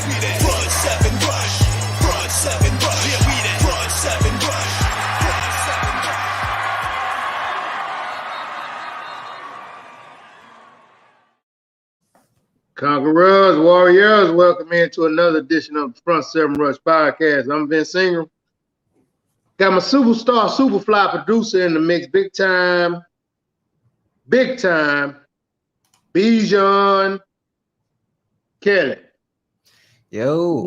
we that. Front 7 rush. Front 7 rush. Yeah, we that. Front 7 rush. Front 7 rush. Conquerors, Warriors, welcome into another edition of the Front 7 Rush Podcast. I'm Vince Ingram. Got my superstar, superfly producer in the mix, big time, Bijan Kelly. Yo.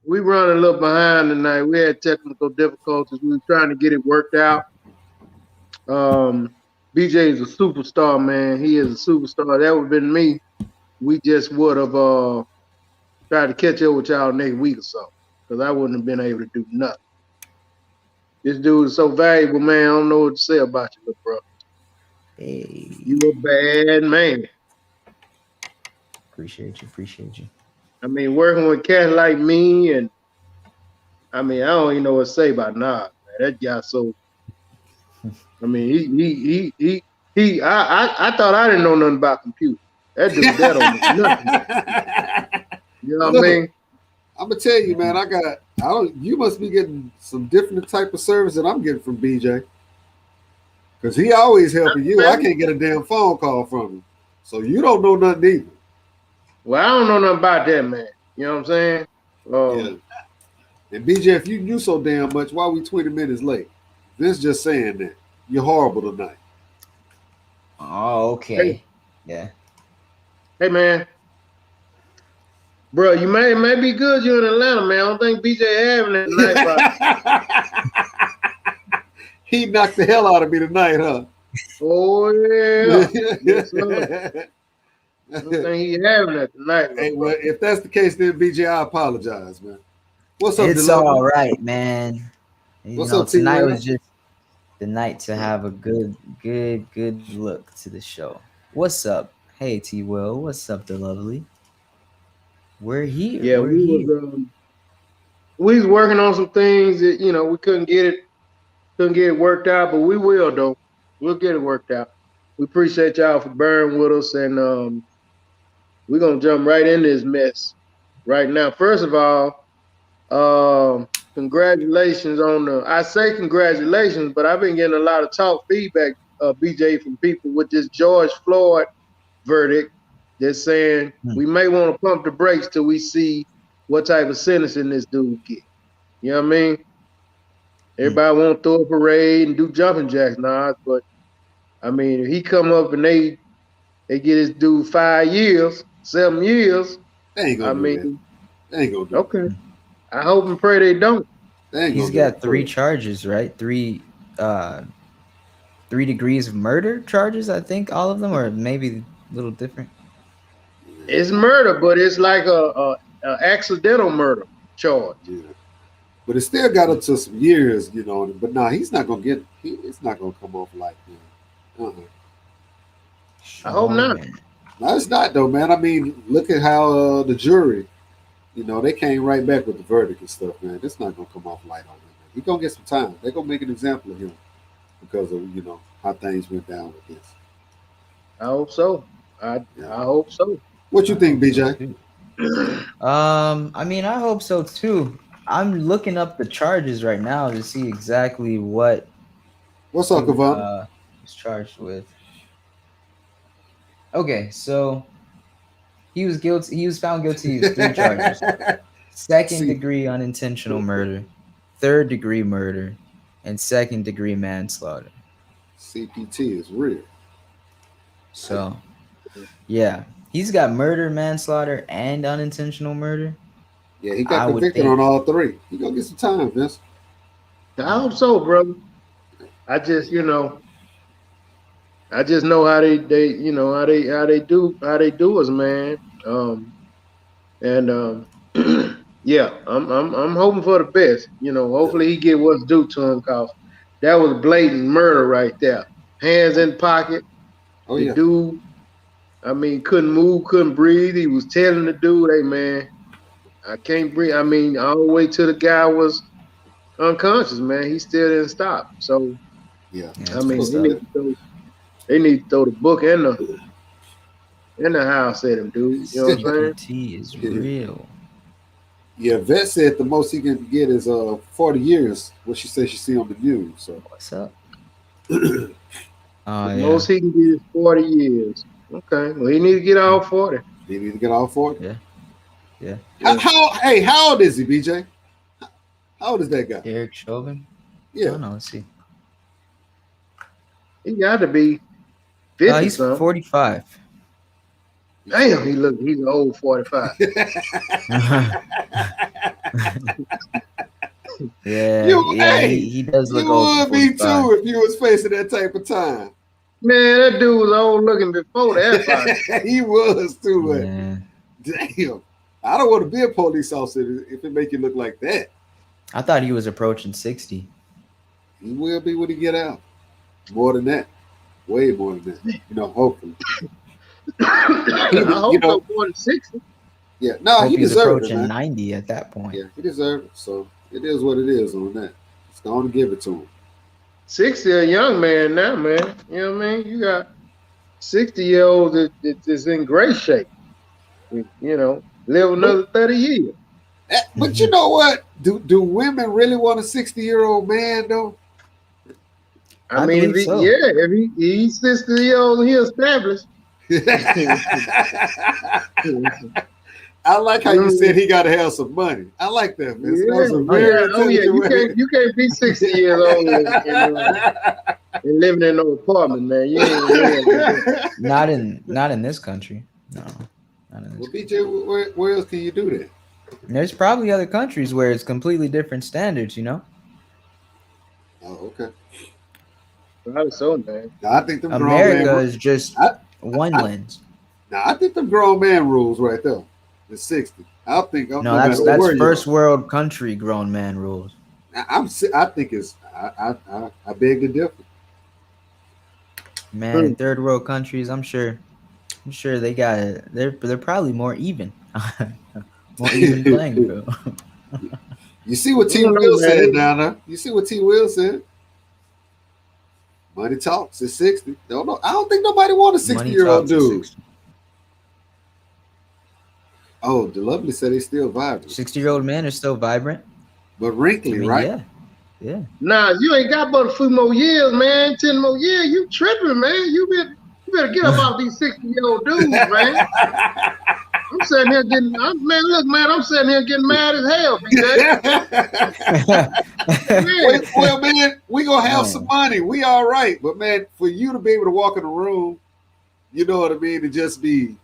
We run a little behind tonight. We had technical difficulties. We were trying to get it worked out. BJ is a superstar, man. He is a superstar. That would have been me. We just would have tried to catch up with y'all next week or so, because I wouldn't have been able to do nothing. This dude is so valuable, man. I don't know what to say about you, little bro. Hey. You a bad man. Appreciate you. I mean, working with cats like me, and I mean, I don't even know what to say about Nas, man. That guy so. I mean, I thought I didn't know nothing about computers. That dude, that don't know nothing. You know what I mean? I'm gonna tell you, man. You must be getting some different type of service that I'm getting from BJ, because he always helping you. I can't get a damn phone call from him, so you don't know nothing either. Well, I don't know nothing about that, man. You know what I'm saying? Yeah. And BJ, if you knew so damn much, why we 20 minutes late? Vince just saying that you're horrible tonight. Oh, okay. Hey. Yeah. Hey, man. Bro, you may be good. You're in Atlanta, man. I don't think BJ having it tonight. He knocked the hell out of me tonight, huh? Oh, yeah. Yes, sir. I don't think he having it tonight. Hey, well, if that's the case, then BJ, I apologize, man. What's up, It's all right, man. What's up, tonight T-Will? was just the night to have a good look to the show. What's up? Hey, T-Will. What's up, the lovely? We're here. Yeah, we was working on some things that, you know, we couldn't get it worked out, but we will, though. We'll get it worked out. We appreciate y'all for bearing with us, and we're gonna jump right into this mess right now. First of all, congratulations on I say congratulations, but I've been getting a lot of feedback, BJ, from people with this George Floyd verdict. They're saying we may want to pump the brakes till we see what type of sentencing this dude get. You know what I mean? Everybody want to throw a parade and do jumping jacks now, but I mean, if he come up and they get this dude 5 years, 7 years, they ain't gonna do that. They ain't gonna do okay. That. I hope and pray they don't. He's got 3 charges, right? 3 degrees of murder charges, I think, all of them, or maybe a little different. It's murder, but it's like a accidental murder charge. Yeah. But it still got up to some years, you know. But nah, he's not gonna get. It's not gonna come off like that. I hope not. No, it's not though, man. I mean, look at how the jury, you know, they came right back with the verdict and stuff, man. It's not gonna come off light on him. He's gonna get some time. They're gonna make an example of him because of, you know, how things went down with this. I hope so. I hope so. What you think, BJ? I mean, I hope so too. I'm looking up the charges right now to see exactly what's up, Kavon? He's charged with. Okay, so he was guilty. He was found guilty of 3 charges: second-degree unintentional murder, third-degree murder, and second-degree manslaughter. CPT is real. So, yeah, he's got murder, manslaughter, and unintentional murder. Yeah, he got convicted on all 3. He gonna get some time, Vince. I hope so, brother. I just, you know, how they you know how they do us, man. Yeah, I'm hoping for the best. You know, hopefully he get what's due to him, cause that was blatant murder right there. Hands in pocket. Oh, the dude, I mean, couldn't move, couldn't breathe. He was telling the dude, "Hey, man, I can't breathe." I mean, all the way till the guy was unconscious, man. He still didn't stop. So, yeah, I mean, they need to throw the book in the house at him, dude. You know what I'm saying? CPT is real. Yeah, Vet said the most he can get is 40 years. What she said she see on the news. So What's up? The Oh yeah, most he can get is 40 years. Okay. Well, he need to get all 40. he need to get all 40. yeah, yeah. How old is he, BJ? How old is that guy? Derek Chauvin. I Yeah, don't know. Let's see. He got to be 50 He's something. 45. Damn, he's an old 45. Yeah, hey, he does look you old. would For be 45. too if you was facing that type of time. Man, that dude was old looking before that. He was too. But Yeah. damn, I don't want to be a police officer if it make you look like that. I thought he was approaching 60. He will be when he get out. More than that, way more than that. You know, hopefully. I hope so, more than 60. Yeah, no, Hope he he's deserved it, approaching man. 90 at that point. Yeah, he deserved it. So it is what it is on that. It's going to give it to him. 60 a young man now, man. You know what I mean? You got 60-year-olds that's in great shape. You know, live another 30 years. But you know what? Do women really want a 60-year-old man though? I mean, believe so. if he's 60-year-old and he established. I like how you said he got to have some money. I like that, man. That was a very intelligent way. You can't be 60 years old and living in no apartment, man. You ain't Not in this country. No. Not in this Well, BJ, where else can you do that? There's probably other countries where it's completely different standards, you know? Oh, okay. Probably so, man. Now, I think them America grown man. is just one lens. Now, I think them grown man rules right there. The 60. I think. No, that's first world country grown man rules. I think it's. I beg to differ. Man, in third world countries, I'm sure they got it. They're probably more even. More even playing field. You see what T. Will said down there? You see what T. Will said? Money talks. It's 60. No, I don't think nobody wants a 60-year-old dude. Oh, the lovely said he's still vibrant. 60-year-old men are still vibrant, but wrinkly, right? Yeah. Nah, you ain't got but a few more years, man. 10 more years. You tripping, man. You better get up off these 60-year-old dudes, man. I'm sitting here I'm sitting here getting mad as hell, BJ. Well, man, we gonna have some money. We all right, but man, for you to be able to walk in the room, you know what I mean, to just be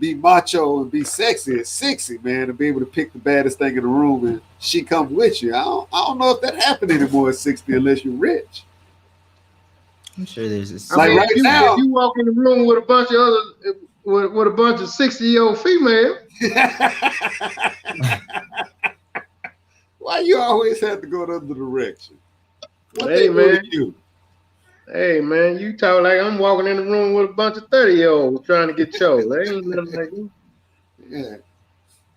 macho and be sexy, it's sexy, man, to be able to pick the baddest thing in the room and she comes with you. I don't know if that happened anymore at 60 unless you're rich. I'm sure there's a if you walk in the room with a bunch of with a bunch of 60-year-old females. Why you always have to go the other direction? Hey man, you talk like I'm walking in the room with a bunch of 30-year-olds trying to get chose. They ain't nothing like that.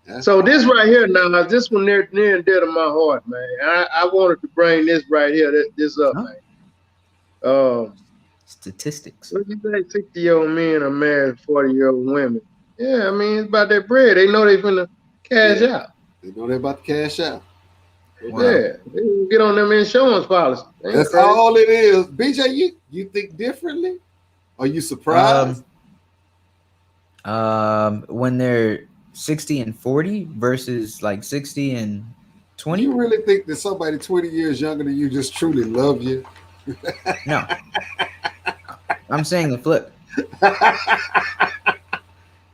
Yeah. So this right here now, this one near and dear to my heart, man. I wanted to bring this right here, this up, man. Statistics. What you say? 60-year-old men are married to 40-year-old women. Yeah, I mean it's about their bread. They know they're finna cash out. They know they're about to cash out. Wow. Yeah, they get on them insurance policy. That's all it is. BJ, you think differently? Are you surprised? When they're 60 and 40 versus like 60 and 20. You really think that somebody 20 years younger than you just truly love you? No. I'm saying the flip.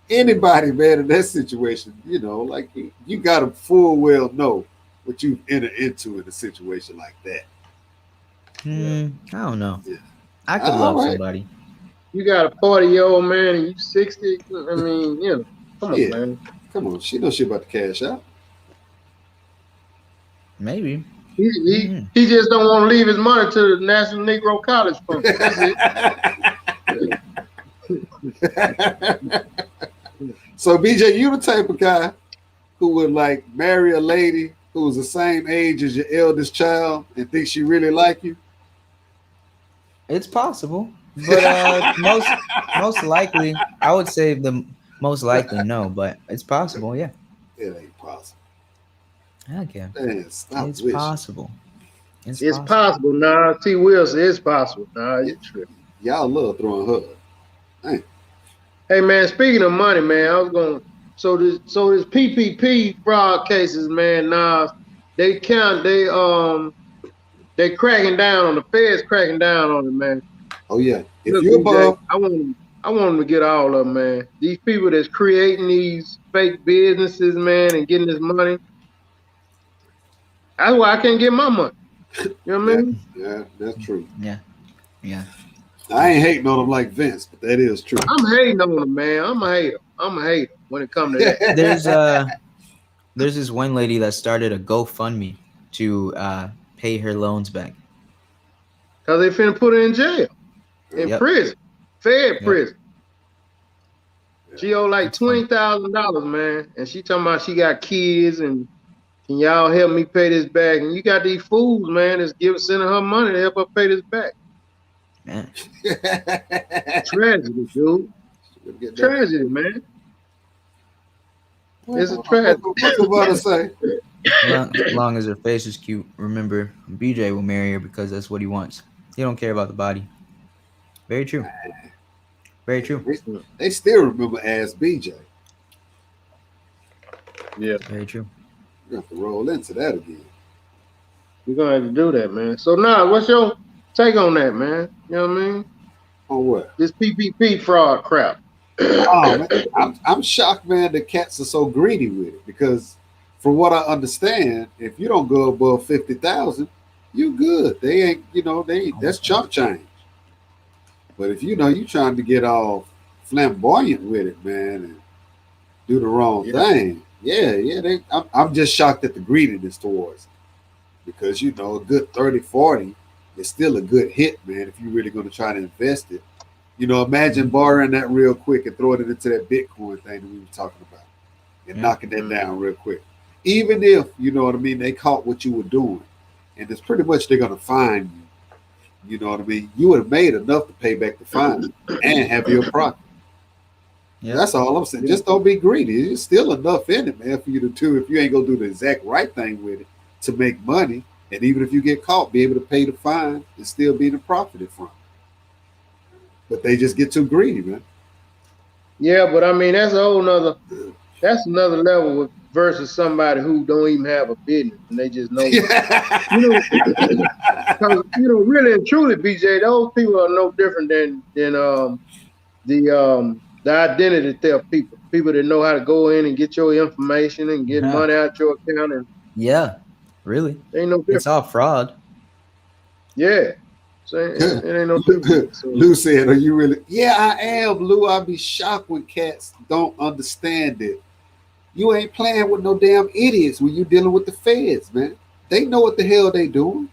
Anybody, man, in that situation, you know, like you got to full well know what you enter into in a situation like that. I don't know. Yeah. I could love somebody. You got a 40-year-old man and you 60. I mean, you know, come on, man. Come on, she knows she about to cash out. Maybe. He just don't want to leave his money to the National Negro College Fund. That's it. So BJ, you the type of guy who would like marry a lady who was the same age as your eldest child and think she really like you? It's possible, but most likely, I would say the most likely no, but it's possible. Yeah, it ain't possible. Okay. Man, stop It's wishing. possible. It's possible. Nah, T. Wilson, it's possible. Nah, you tripping. Y'all love throwing her. Dang. Hey man, speaking of money, man, I was going. So this PPP fraud cases, man. Nah, they cracking down on the feds, cracking down on it, man. Oh yeah. If Look, you're BJ, above, I want them to get all of them, man. These people that's creating these fake businesses, man, and getting this money. That's why I can't get my money. You know what I mean? yeah, that's true. Yeah. Yeah. I ain't hating on them like Vince, but that is true. I'm hating on them, man. I'm a hater when it comes to that. There's this one lady that started a GoFundMe to pay her loans back. Cause they finna put her in jail, in Yep. prison, fed Yep. prison. She owe like That's funny. $20,000, man, and she talking about she got kids and can y'all help me pay this back? And you got these fools, man, that's sending her money to help her pay this back. Man. Tragedy, dude. Tragedy, man. It's a tragedy. What's the brother say? Well, as long as her face is cute, remember, BJ will marry her because that's what he wants. He don't care about the body. Very true. Very true. They still remember as BJ. Yeah, Very true. You have to roll into that again. we're gonna have to do that, man. So now, what's your take on that, man? You know what I mean? On what? This PPP fraud crap. Oh, man, I'm shocked, man. That cats are so greedy with it because, from what I understand, if you don't go above 50,000, you good. They ain't, that's chump change. But if you trying to get all flamboyant with it, man, and do the wrong thing, I'm just shocked at the greediness towards it because a good 30, 40 is still a good hit, man. If you're really going to try to invest it. Imagine borrowing that real quick and throwing it into that Bitcoin thing that we were talking about and knocking that down real quick. Even if, they caught what you were doing. And it's pretty much they're going to fine you. You know what I mean? You would have made enough to pay back the fine and have your profit. Yeah. That's all I'm saying. Just don't be greedy. There's still enough in it, man, for you to do if you ain't going to do the exact right thing with it to make money. And even if you get caught, be able to pay the fine and still be profited from it. But they just get too greedy, man. Yeah, but I mean that's another level versus somebody who don't even have a business and they just know. Really and truly, BJ, those people are no different than the identity theft people. People that know how to go in and get your information and get money out your account. And really. Ain't no different. It's all fraud. Yeah. So it ain't no different. So. Lou said, are you really? Yeah, I am, Lou. I'd be shocked when cats don't understand it. You ain't playing with no damn idiots when you dealing with the feds, man. They know what the hell they doing.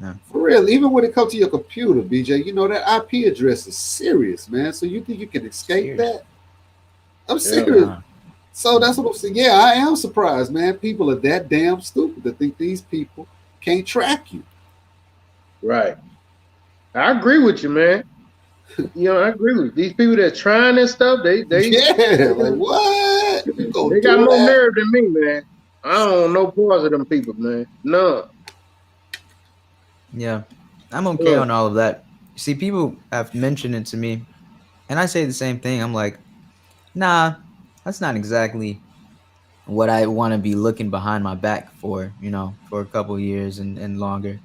Yeah. For real. Even when it comes to your computer, BJ, that IP address is serious, man. So you think you can escape that? I'm serious. Yeah. So that's what I'm saying. Yeah, I am surprised, man. People are that damn stupid to think these people can't track you. Right. I agree with you, man. I agree with you. These people that trying this stuff, they like what? They got more nerve than me, man. I don't know parts of them people, man. None. Yeah. I'm okay on all of that. See, people have mentioned it to me, and I say the same thing. I'm like, nah, that's not exactly what I want to be looking behind my back for, for a couple of years and longer.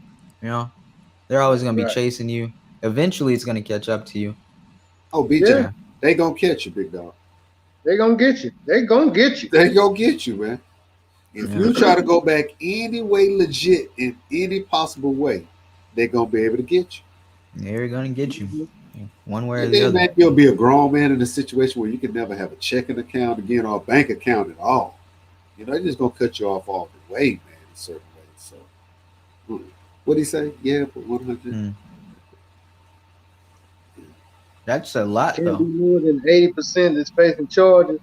They're always going to be chasing you. Eventually, it's going to catch up to you. Oh, BJ, they going to catch you, big dog. They going to get you. They going to get you. They going to get you, man. If you try to go back any way legit in any possible way, they're going to be able to get you. They're going to get you. One way or the other. Man, you'll be a grown man in a situation where you can never have a checking account again or a bank account at all. They're just going to cut you off all the way, man, in certain ways. So, what'd he say? Yeah, for 100. That's a lot, Can't though. be more than 80% that's facing charges.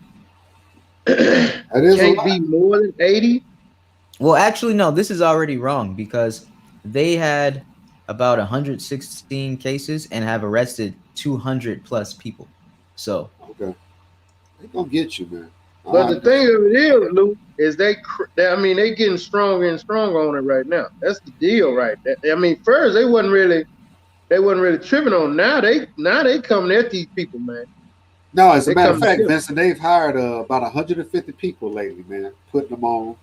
That is Can't be more than 80. Well, actually, no. This is already wrong because they had about 116 cases and have arrested 200 plus people. So okay, they're gonna get you, man. But the thing of it is, Lou, is they getting stronger and stronger on it right now. That's the deal, right? I mean, first they wasn't really tripping on. Now they coming at these people, man. No, as a They matter of come to fact, kill. Vincent, they've hired about 150 people lately, man, putting them on,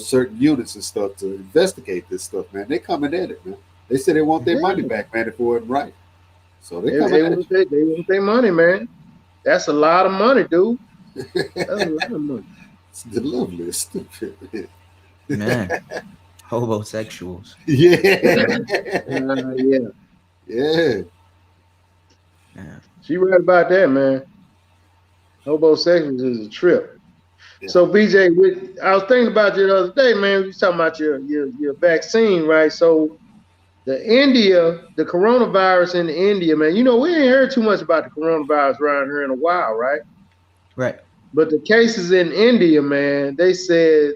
certain units and stuff to investigate this stuff, man. They coming at it, man. They said they want their money back, man, if it wasn't right. So they coming at you. They want their money, man. That's a lot of money, dude. That's a lot of money. It's the lovely, stupid. Man, homosexuals. Yeah. Yeah. Yeah. Yeah. She right about that, man. Homosexuals is a trip. Yeah. So BJ, I was thinking about you the other day, man. We was talking about your vaccine, right? So the coronavirus in India, man. We ain't heard too much about the coronavirus around here in a while, right? Right. But the cases in India, man, they said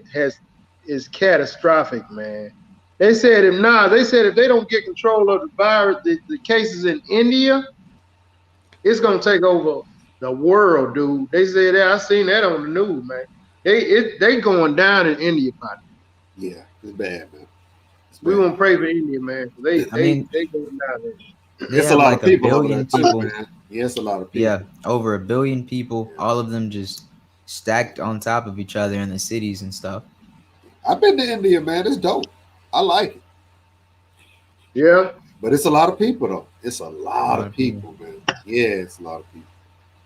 is catastrophic, man. They said if they don't get control of the virus, the cases in India, it's gonna take over the world, dude. They said that. I seen that on the news, man. They going down in India, buddy. Yeah, it's bad, man. We want to pray for India, man. They going down there. It's a lot of people over there too, man. Yeah, it's a lot of people. Yeah, over 1 billion people, all of them just stacked on top of each other in the cities and stuff. I've been to India, man. It's dope. I like it. Yeah. But it's a lot of people, though. It's a lot of people, man. Yeah, it's a lot of people.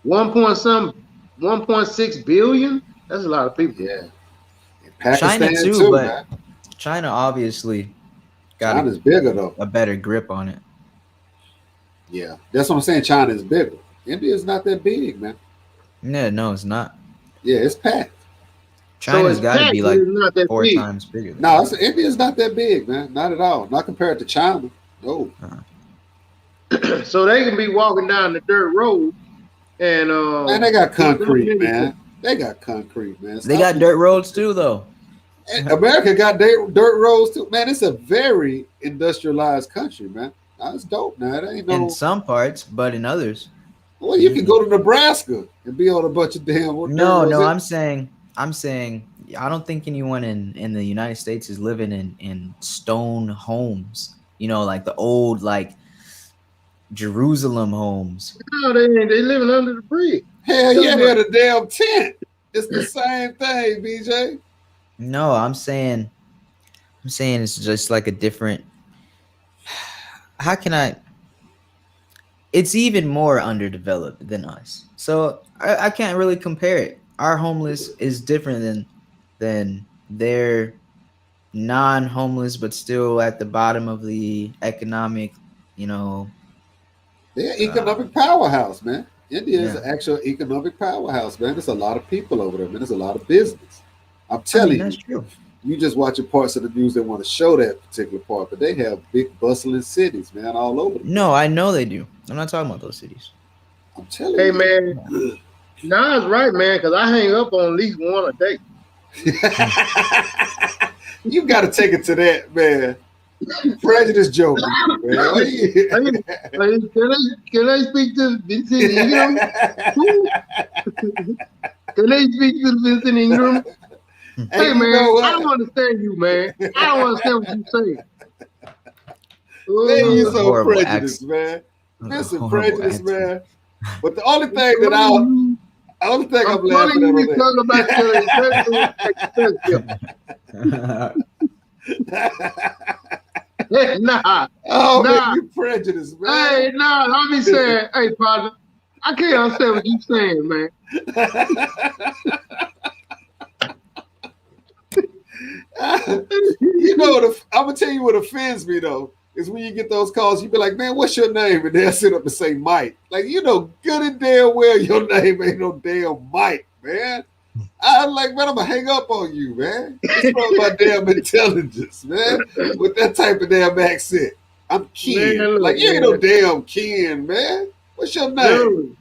1.6 billion? That's a lot of people. Yeah. And Pakistan China too, but man. China obviously got China's bigger, though. a better grip on it. Yeah. That's what I'm saying. China is bigger. India is not that big, man. Yeah, no, it's not. Yeah, it's packed. China's got to be like not that 4 big. times bigger. No, India's not that big, man. Not at all. Not compared to China. No. So they can be walking down the dirt road and Man, they got concrete, man. They got concrete, man. They got dirt roads too, though. America got dirt roads too, man. It's a very industrialized country, man. That's dope, man. It ain't no. In some parts, but in others. Well, you can go to Nebraska and be on a bunch of damn. No. I'm saying. I don't think anyone in the United States is living in stone homes. Like the old Jerusalem homes. No, they ain't. They living under the bridge. Hell yeah, they're the damn tent. It's the same thing, BJ. No, I'm saying it's just like a different. How can I? It's even more underdeveloped than us, so I can't really compare it. Our homeless is different than their non-homeless, but still at the bottom of the economic, They're economic powerhouse, man. India is an actual economic powerhouse, man. There's a lot of people over there, man. There's a lot of business. I'm telling that's you. true. You just watching parts of the news that want to show that particular part, but they have big bustling cities, man, all over. No, I know they do. I'm not talking about those cities. I'm telling Hey, you. man. Nas right, man, because I hang up on at least one a day. You got to take it to that, man. Prejudice joke, man. Can I speak to Vincent Ingram? Can I speak to Vincent Ingram? Hey, man, I don't understand you, man. I don't understand what you're saying. Man, you so Horrible prejudiced, accent. man. Listen, Horrible prejudice, accent. man. But the only thing that I'm laughing I'm at talking about nah. oh, Nah. man, you prejudiced, man. Hey, nah, let me say, hey, partner, I can't understand what you're saying, man. I'm gonna tell you what offends me though is when you get those calls, you be like, man, what's your name? And they'll sit up and say Mike. Like, good and damn well your name ain't no damn Mike, man. I'm like, man, I'm gonna hang up on you, man. It's from my damn intelligence, man. With that type of damn accent. I'm Ken. Man, like, you ain't no damn Ken, man. What's your name? Dude.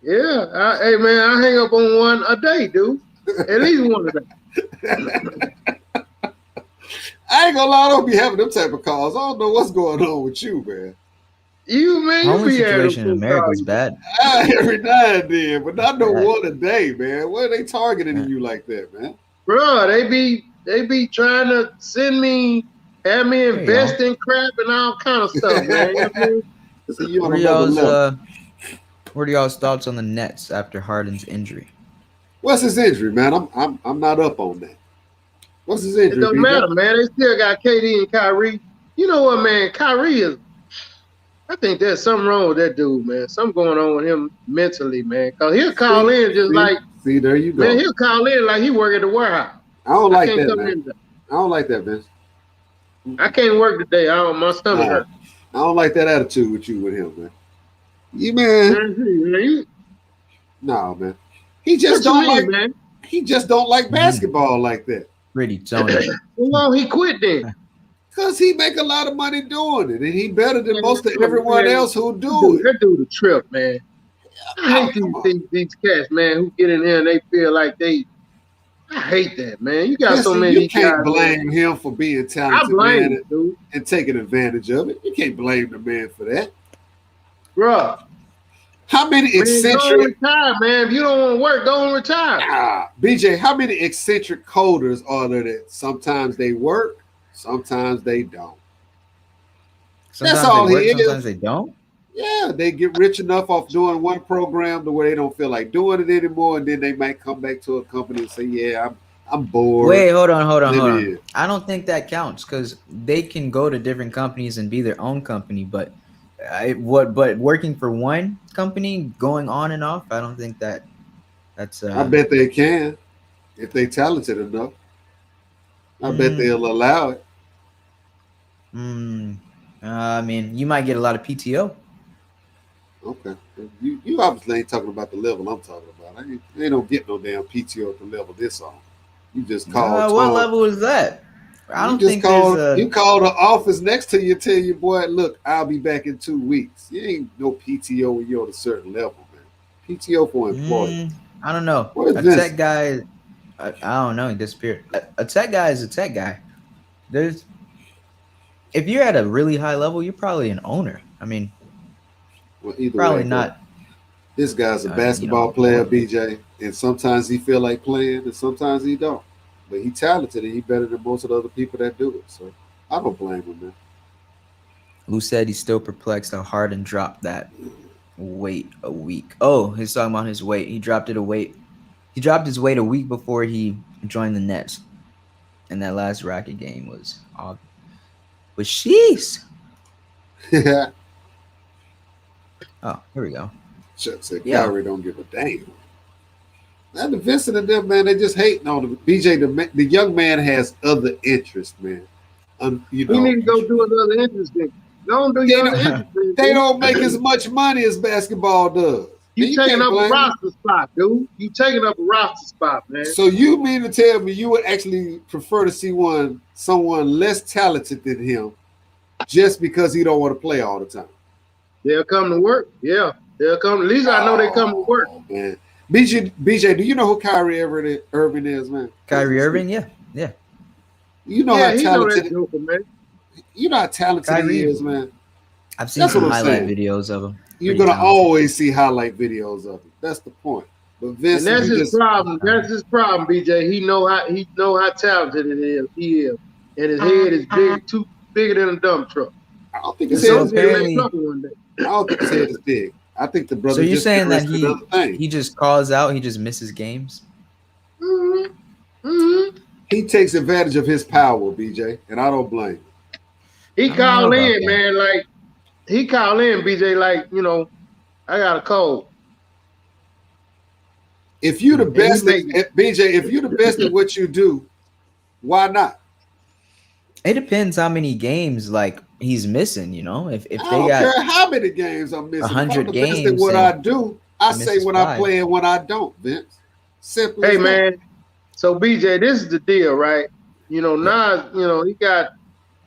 Yeah, hey, man, I hang up on one a day, dude. At least one a day. I ain't gonna lie, I don't be having them type of calls. I don't know what's going on with you, man. Homeless situation in America is bad. Every now and then, but not no one a day, man. What are they targeting you like that, man? Bro, they be trying to have me invest in crap and all kind of stuff, man. You know what I mean? See you on What are another y'all's level. what are y'all's thoughts on the Nets after Harden's injury? What's his injury, man? I'm not up on that. What's his It injury, don't BJ? matter, man. They still got KD and Kyrie. You know what, man? Kyrie is. I think there's something wrong with that dude, man. Something going on with him mentally, man. Cause he'll call in just like, See, there you go. man. He'll call in like he work at the warehouse. I don't like can't that, come man. in. I don't like that, Vince. I can't work today. My stomach hurt. I don't like that attitude with him, man. You man, no, man. He just don't like, man. He just don't like basketball like that. Pretty Tony. Well, he quit then. Cause he make a lot of money doing it, and he better than most of everyone else who do it. That dude a trip, man. I hate these cats, man, who get in here and they feel like they. I hate that, man. You got so many. You can't blame him for being talented, I blame man, him, dude, and taking advantage of it. You can't blame the man for that, bro. How many eccentric? Go retire, man. If you don't want to work, go retire. BJ, how many eccentric coders are there that sometimes they work, sometimes they don't? Sometimes That's all they work, he is. sometimes they don't. Yeah, they get rich enough off doing one program to where they don't feel like doing it anymore, and then they might come back to a company and say, "Yeah, I'm bored." Wait, hold on. I don't think that counts because they can go to different companies and be their own company, but working for one company, going on and off, I don't think that's. I bet they can if they talented enough. I bet they'll allow it. I mean, you might get a lot of PTO. Okay, you obviously ain't talking about the level I'm talking about. They don't get no damn PTO at the level this on. You just call. What level is that? I don't think you call the office next to you, tell your boy, look, I'll be back in 2 weeks. You ain't no PTO when you're at a certain level, man. PTO for employees. I don't know. A tech guy, I don't know. He disappeared. A tech guy is a tech guy. If you're at a really high level, you're probably an owner. I mean, well, either probably way, not. This guy's a basketball player, BJ, and sometimes he feel like playing, and sometimes he don't. But he talented, and he better than most of the other people that do it. So I don't blame him, man. Who said he's still perplexed how Harden dropped that weight a week? Oh, he's talking about his weight. He dropped it a weight. He dropped his weight a week before he joined the Nets, and that last Rocket game was off. But sheesh. Yeah. Oh, here we go. Chuck said Kyrie don't give a damn. Now the Vincent and them, man, they just hating on him. BJ, the young man has other interests, man. You know, he need to go do another interest thing. Don't do your interest thing. They don't make as much money as basketball does. You taking up a roster spot, dude. You taking up a roster spot, man. So you mean to tell me you would actually prefer to see someone less talented than him just because he don't want to play all the time? They'll come to work. Yeah, they'll come. At least I know they come to work. Man. BJ, do you know who Kyrie Irving is, man? Kyrie Irving, yeah. You know how talented, Joker, man. You know how talented he is, man. I've seen some highlight videos of him. You're gonna always see highlight videos of him. That's the point. But Vince, and that's his problem. That's his problem, BJ. He know how talented it is. He is, and his head is bigger than a dump truck. I don't think his head is big. I don't think his head is big. I think the brother. So you're saying that he just calls out, he just misses games? He takes advantage of his power, BJ, and I don't blame him. He called in, man, like he called in, BJ, like, you know, I got a cold. If you the best at BJ, if you're the best at what you do, why not? It depends how many games like he's missing, you know. If they don't care how many games I'm missing. 100 games. At what I do, I say when I play and when I don't, Vince. Simple. Hey man, so BJ, this is the deal, right? You know, now, you know, he got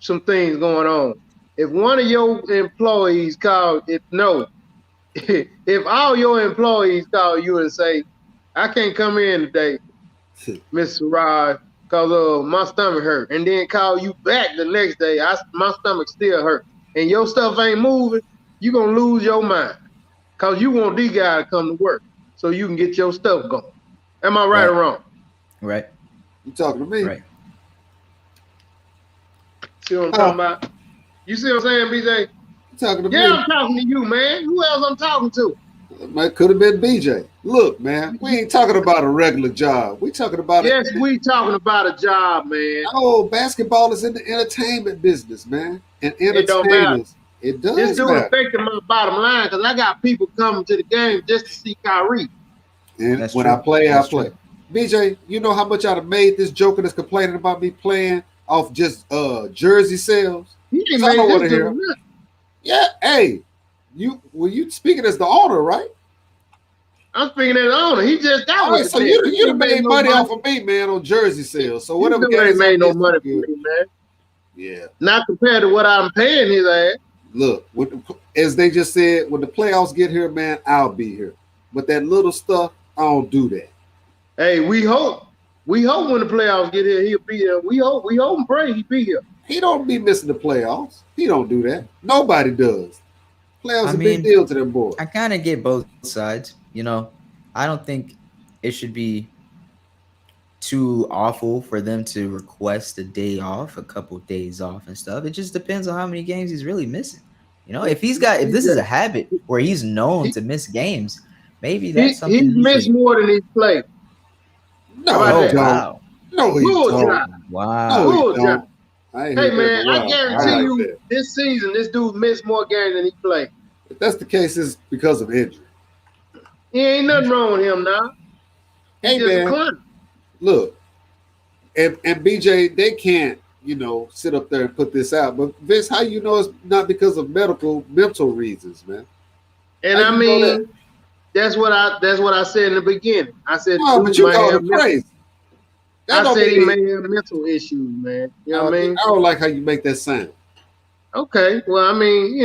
some things going on. If one of your employees if all your employees call you and say, I can't come in today, Mr. Rod, because my stomach hurt, and then call you back the next day, my stomach still hurt, and your stuff ain't moving, you're going to lose your mind because you want these guys to come to work so you can get your stuff going. Am I right or wrong? Right. You talking to me? Right. See what I'm talking about? You see what I'm saying, BJ? You talking to Yeah, me? I'm talking to you, man. Who else I'm talking to? It could have been BJ. Look, man, we ain't talking about a regular job. We talking about Yes, we talking about a job, man. Oh, basketball is in the entertainment business, man. And It don't matter. entertainers, it does This dude matter. affected my bottom line because I got people coming to the game just to see Kyrie. And That's when true. I play, That's I play. true. BJ, you know how much I'd have made this joker that's complaining about me playing off just jersey sales? He ain't So I don't made want this to hear. dude nothing. Yeah, hey, you speaking as the owner, right? I'm speaking as the owner. He just got All with right, the so Knicks. you'd have made no money off of me, man, on jersey sales. So whatever He ain't games I made no missed, money I'm for good. me, man. Yeah. Not compared to what I'm paying his ass. Look, as they just said, when the playoffs get here, man, I'll be here. But that little stuff, I don't do that. Hey, we hope. We hope when the playoffs get here, he'll be here. We hope and pray he be here. He don't be missing the playoffs. He don't do that. Nobody does. Playoffs a big deal to them boys. I kind of get both sides. You know, I don't think it should be too awful for them to request a day off, a couple days off and stuff. It just depends on how many games he's really missing. You know, if this is a habit where he's known to miss games, maybe that's something he's missed more than he's played. No, wow. No, he don't. Wow. No, he don't. Hey, man, I guarantee you this season, this dude missed more games than he played. If that's the case, it's because of injury. He ain't nothing wrong with him now. Hey, man, look, and BJ, they can't, sit up there and put this out. But Vince, how you know it's not because of mental reasons, man? And I mean, that's what I said in the beginning. I said, no, but you called him crazy. I said he may have mental issues, man. You know what I mean? I don't like how you make that sound. Okay, well, I mean,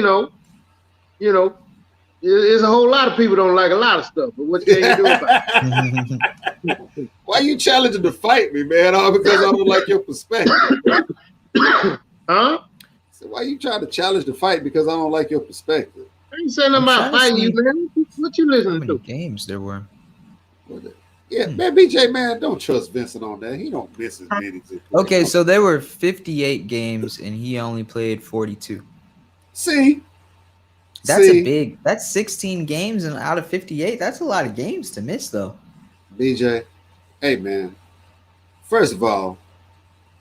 there's a whole lot of people don't like a lot of stuff, but what can you do about it? Why you challenging to fight me, man? All because I don't like your perspective. Huh? So why you trying to challenge the fight because I don't like your perspective? I ain't saying nothing about fighting you, man. What you listening to? Games there were. Yeah, man, BJ, man, don't trust Vincent on that. He don't miss as many. Okay, so there were 58 games and he only played 42. See? That's 16 games and out of 58. That's a lot of games to miss, though. BJ, hey, man. First of all,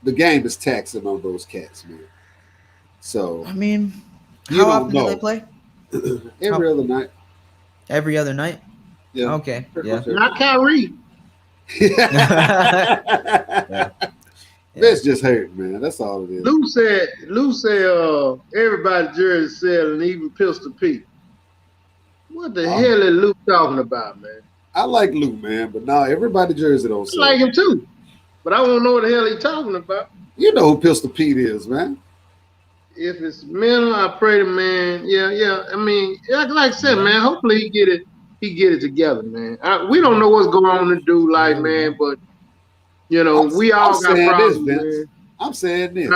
the game is taxing on those cats, man. So, I mean, how often do they play? Every other night. Every other night? Yeah. Okay. Yeah. Not Kyrie. Yeah. That's just hurt, man. That's all it is. Lou said everybody jersey selling, even Pistol Pete. What the hell is Lou talking about, man? I like Lou, man, but now everybody jersey don't sell. I like him too, but I don't know what the hell he's talking about. You know who Pistol Pete is, man. If it's mental, I pray to man. Yeah. I mean, like I said, man, hopefully he get it together, man. We don't know what's going on in dude life, man, but we all got problems, man. I'm saying this.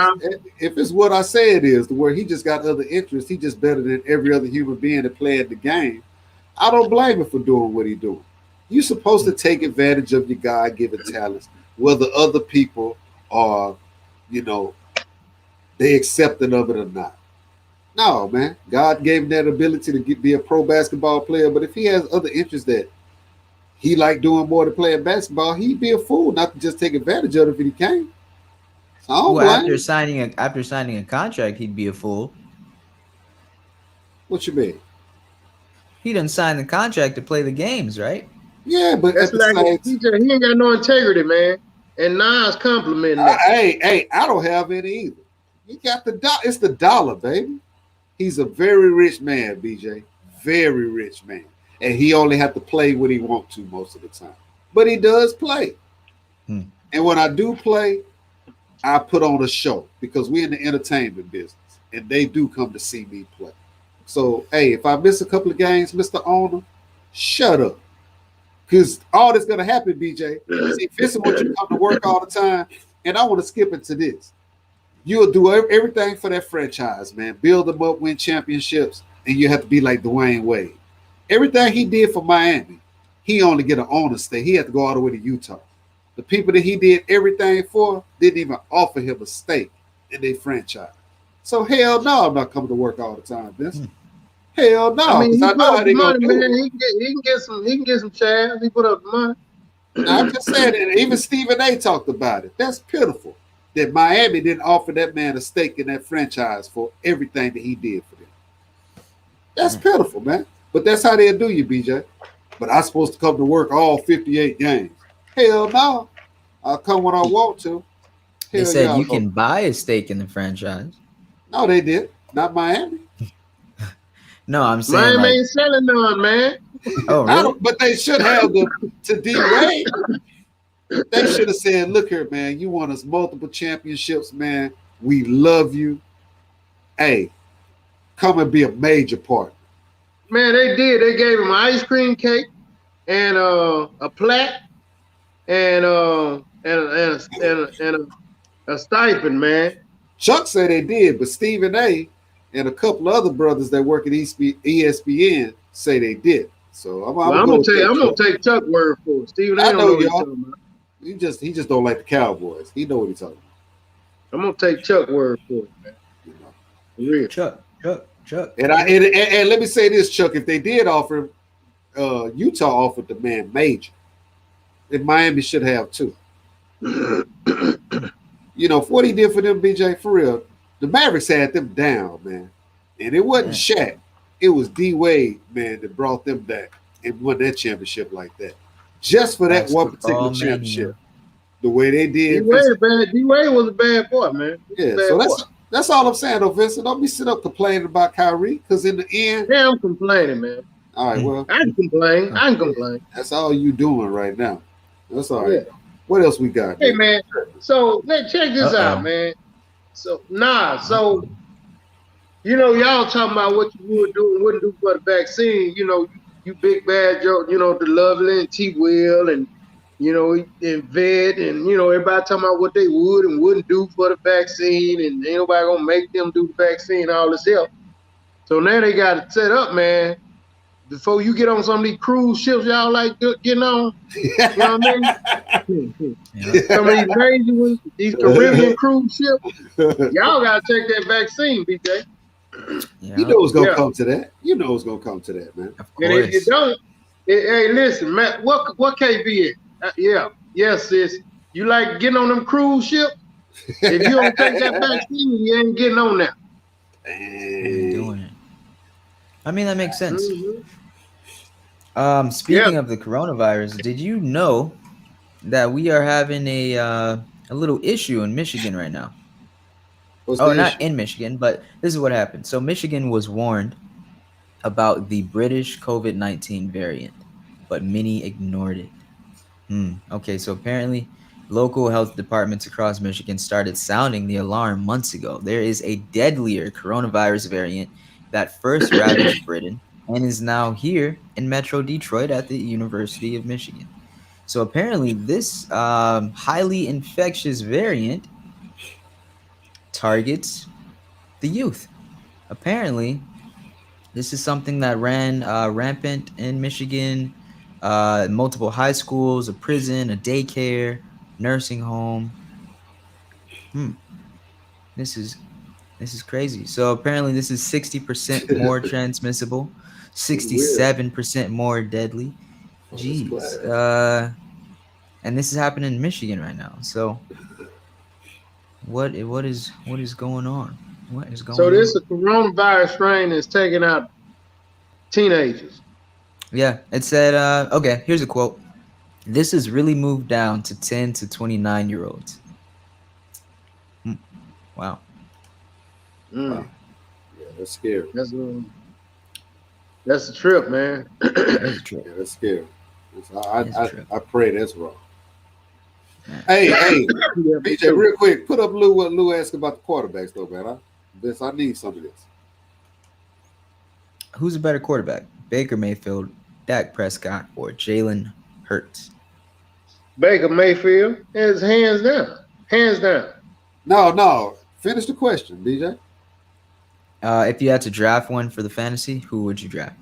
If it's what I say it is, to where he just got other interests, he just better than every other human being that played the game. I don't blame him for doing what he's doing. You're supposed to take advantage of your God-given talents, whether other people are, they accepting of it or not. No, man. God gave him that ability to be a pro basketball player, but if he has other interests that he like doing more than playing basketball, he'd be a fool not to just take advantage of it if he can. So after signing a contract, he'd be a fool. What you mean? He didn't sign the contract to play the games, right? Yeah, but that's like he ain't got no integrity, man. And Nas complimenting that. Hey, I don't have any either. You got the dollar. It's the dollar, baby. He's a very rich man, BJ. Very rich man. And he only have to play what he wants to most of the time. But he does play. And when I do play, I put on a show because we're in the entertainment business. And they do come to see me play. So, hey, if I miss a couple of games, Mr. Owner, shut up. Because all that's going to happen, BJ, see, Vincent wants you to come to work all the time. And I want to skip it to this. You'll do everything for that franchise, man. Build them up, win championships, and you have to be like Dwayne Wade. Everything he did for Miami, he only get an owner stay. He had to go all the way to Utah. the people that he did everything for didn't even offer him a stake in their franchise. So hell no, I'm not coming to work all the time, Vince. Hell no, I mean, because he I put know up how the they gonna money, do man. it. He can get some shares. He put up the money. I'm just saying, and even Stephen A. talked about it. That's pitiful that Miami didn't offer that man a stake in that franchise for everything that he did for them. That's pitiful, man. But that's how they'll do you, BJ. But I'm supposed to come to work all 58 games. Hell no. I'll come when I want to. They Hell said yeah, you can buy a stake in the franchise. No, they did. Not Miami. No, I'm saying Miami like, ain't selling none, man. oh really? But they should have to D Wade. They should have said, look here, man, you won us multiple championships, man. We love you. Hey, come and be a major part. Man, they did. They gave him an ice cream cake and a plaque and a stipend, man. Chuck said they did, but Stephen A. and a couple of other brothers that work at ESPN say they did. So I'm Well, gonna I'm gonna take Chuck's word for it. Stephen A. I don't know know what he's y'all. talking about. He just don't like the Cowboys. He know what he's talking about. I'm gonna take Chuck's word for it, man. You know. For real. Chuck. And let me say this, Chuck. If they did offer, Utah offered the man major, then Miami should have too. You know, for what he did for them, BJ, for real, the Mavericks had them down, man. And it wasn't Shaq. It was D Wade, man, that brought them back and won that championship like that. Just for that one particular championship. The way they did. D Wade was a bad boy, man. Yeah, so that's all I'm saying, though, Vincent. Don't be sitting up complaining about Kyrie, because in the end. Yeah, I'm complaining, man. All right, well. I can complain. That's all you doing right now. That's all right. Yeah. What else we got? Hey, man. So let's check this out, man. So you know, y'all talking about what you would do and wouldn't do for the vaccine. You know, you big bad Joe, you know, the Lovely and T Will and, you know, and Vet and, you know, everybody talking about what they would and wouldn't do for the vaccine, and ain't nobody gonna make them do the vaccine, all this help. So now they got it set up, man. Before you get on some of these cruise ships y'all like getting on, you know what I mean? Some of these crazy ones, these Caribbean cruise ships, y'all gotta take that vaccine, BJ. Yeah. You know it's gonna come to that. You know it's gonna come to that, man. Of course. And if you don't, hey, listen, Matt, what KB is? Yes, sis. You like getting on them cruise ships? If you don't take that vaccine, you ain't getting on that. Doing it. I mean, that makes sense. Mm-hmm. Speaking of the coronavirus, did you know that we are having a little issue in Michigan right now? Not in Michigan, but this is what happened. So Michigan was warned about the British COVID-19 variant, but many ignored it. Okay, so apparently local health departments across Michigan started sounding the alarm months ago. There is a deadlier coronavirus variant that first ravaged Britain and is now here in Metro Detroit at the University of Michigan. So apparently this highly infectious variant targets the youth. Apparently, this is something that ran rampant in Michigan. Multiple high schools, a prison, a daycare, nursing home. This is crazy. So apparently this is 60% more transmissible, 67% more deadly. Jeez. And this is happening in Michigan right now. So what is going on? What is going on? So this coronavirus strain is taking out teenagers. Yeah, it said, okay, here's a quote. This has really moved down to 10 to 29-year-olds. Wow. Yeah, that's scary. That's a trip, man. That's a trip. Yeah, that's scary. I pray that's wrong. Hey, BJ, real quick, put up what Lou asked about the quarterbacks, though, man. I need some of this. Who's a better quarterback, Baker Mayfield, Dak Prescott, or Jalen Hurts? Baker Mayfield is hands down. Hands down. No. Finish the question, DJ. If you had to draft one for the fantasy, who would you draft?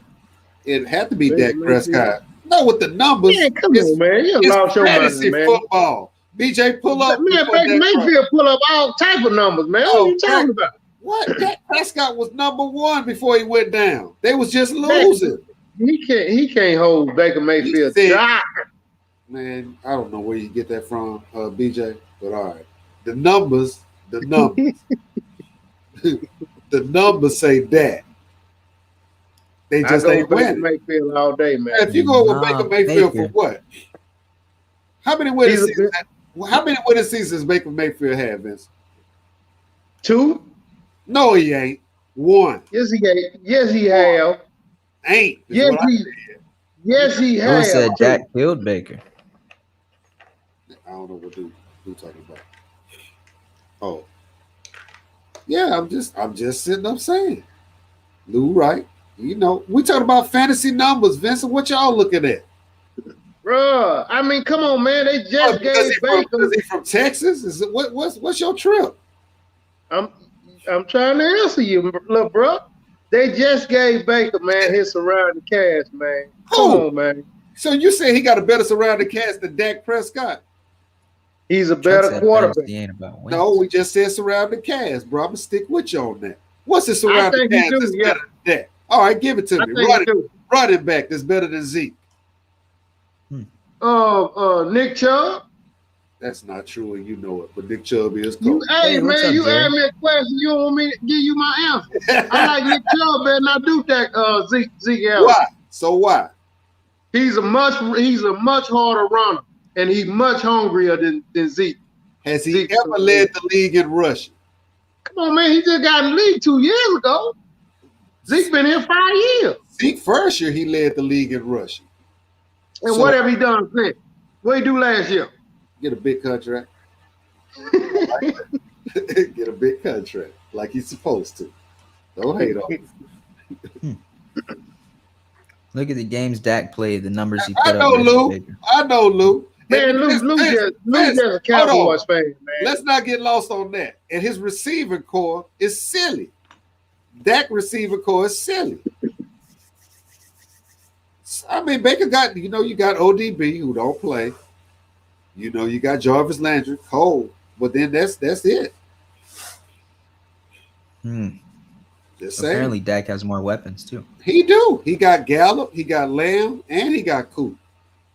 It had to be Dak Prescott. Not with the numbers. Man, come It's, on, man. You it's lost your mind, fantasy man. football. BJ, pull up. Man, before Baker Dak Mayfield pull up all type of numbers, man. What are you talking about? What? Dak Prescott was number one before he went down. They was just losing. He can't hold Baker Mayfield. Man, I don't know where you get that from, BJ, but all right. The numbers, the numbers say that. They just ain't Baker winning. Mayfield all day, man. If you go with Baker Mayfield for what? How many winning seasons? How many winning seasons Baker Mayfield had, Vince? 2? No, he ain't. 1. Yes, he have. Ain't. Yes, he Who has. said Dak killed Baker? I don't know what dude talking about. Oh, yeah. I'm just sitting up saying, Lou, right? You know, we talking about fantasy numbers, Vincent. What y'all looking at? Bruh, I mean, come on, man. They just gave Baker. Is he from Texas? Is it what's your trip? I'm trying to answer you, little bro. They just gave Baker, man, his surrounding cast, man. Come on, man. So you say he got a better surrounding cast than Dak Prescott? He's a better quarterback. No, we just said surrounding cast, bro. I'm gonna stick with you on that. What's his surrounding cast that's better than Dak? All right, give it to me. Running back that's better than Zeke. Nick Chubb. That's not true, and you know it. But Nick Chubb is cool. Hey, man, you asked me a question. You don't want me to give you my answer. I like Nick Chubb better not do that. Zeke Elliott. Why? So why? He's a much harder runner, and he's much hungrier than Zeke. Has he ever led the league in rushing? Come on, man. He just got in the league 2 years ago. Zeke been here 5 years. Zeke first year he led the league in rushing. And what have he done since? What he do last year? Get a big contract. Get a big contract like he's supposed to. Don't hate on him. Look at the games Dak played, the numbers he put I know, Lou. Man, Lou just a Cowboys fan, man. Let's not get lost on that. And his receiving core is silly. Dak receiving core is silly. I mean, Baker got, you got ODB who don't play. You got Jarvis Landry, Cole, but then that's it. Apparently, Dak has more weapons too. He do. He got Gallup, he got Lamb, and he got Coop.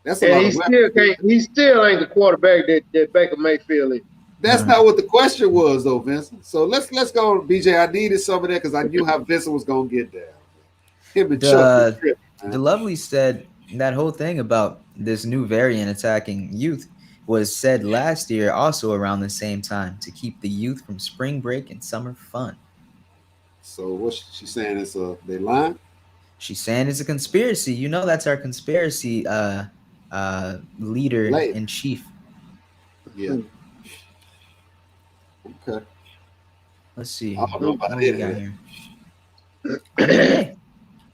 That's a lot of weapons. He still ain't the quarterback that Baker Mayfield is. That's not what the question was, though, Vincent. So let's go, BJ. I needed some of that because I knew how Vincent was gonna get down. Him and Chuck. The Lovely said that whole thing about this new variant attacking youth was said last year, also around the same time, to keep the youth from spring break and summer fun. So what's she saying? They lying? She's saying it's a conspiracy. You know, that's our conspiracy leader in chief. Yeah. Okay. Let's see. I don't know about it. Here.